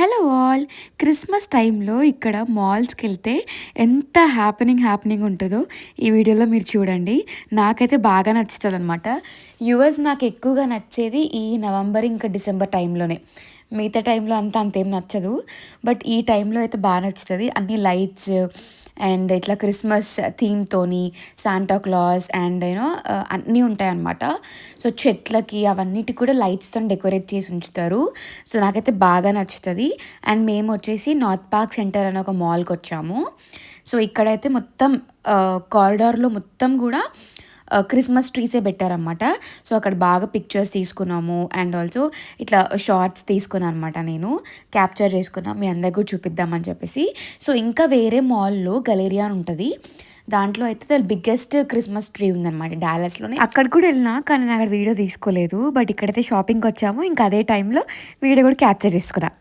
Hello all! Christmas టైంలో ఇక్కడ మాల్స్‌కెళ్తే ఎంత హ్యాపెనింగ్ ఉంటదో ఈ వీడియోలో మీరు చూడండి. నాకైతే బాగా నచ్చుతదనమాట. నాకు ఎక్కువగా నచ్చేది ఈ నవంబర్, ఇంకా డిసెంబర్ టైంలోనే. మిగతా టైంలో అంతేం నచ్చదు. బట్ ఈ టైంలో అయితే నచ్చుతది. అన్ని లైట్స్ అండ్ ఇట్లా క్రిస్మస్ థీమ్‌తోని సాంటా క్లాస్ అండ్ అన్నీ ఉంటాయన్నమాట. సో, చెట్లకి అవన్నిటికి కూడా లైట్స్‌తోని డెకరేట్ చేసి ఉంచుతారు. సో, నాకైతే బాగా నచ్చుతది. అండ్ మేమొచ్చేసి నార్త్ పార్క్ సెంటర్ అనే ఒక మాల్‌కొచ్చాము. సో, ఇక్కడైతే మొత్తం కారిడార్‌లో మొత్తం గూడా క్రిస్మస్ ట్రీసే పెట్టారనమాట. సో, అక్కడ బాగా పిక్చర్స్ తీసుకున్నాము. అండ్ ఆల్సో ఇట్లా షార్ట్స్ తీసుకున్నా అనమాట నేను. క్యాప్చర్ చేసుకున్నా. మీ అందరికి కూడా చూపిద్దామని చెప్పేసి. సో, ఇంకా వేరే మాల్‌లో గలేరియా అని ఉంటది. దాంట్లో అయితే ద బిగ్గెస్ట్ క్రిస్మస్ ట్రీ ఉందనమాట డాలస్‌లోనే. అక్కడికి కూడా ఎళ్ళినా, కానీ నేను అక్కడ వీడియో తీసుకోలేదు. బట్ ఇక్కడైతే షాపింగ్‌కొచ్చాము. ఇంకా అదే టైంలో వీడియో కూడా క్యాప్చర్ చేసుకున్నా.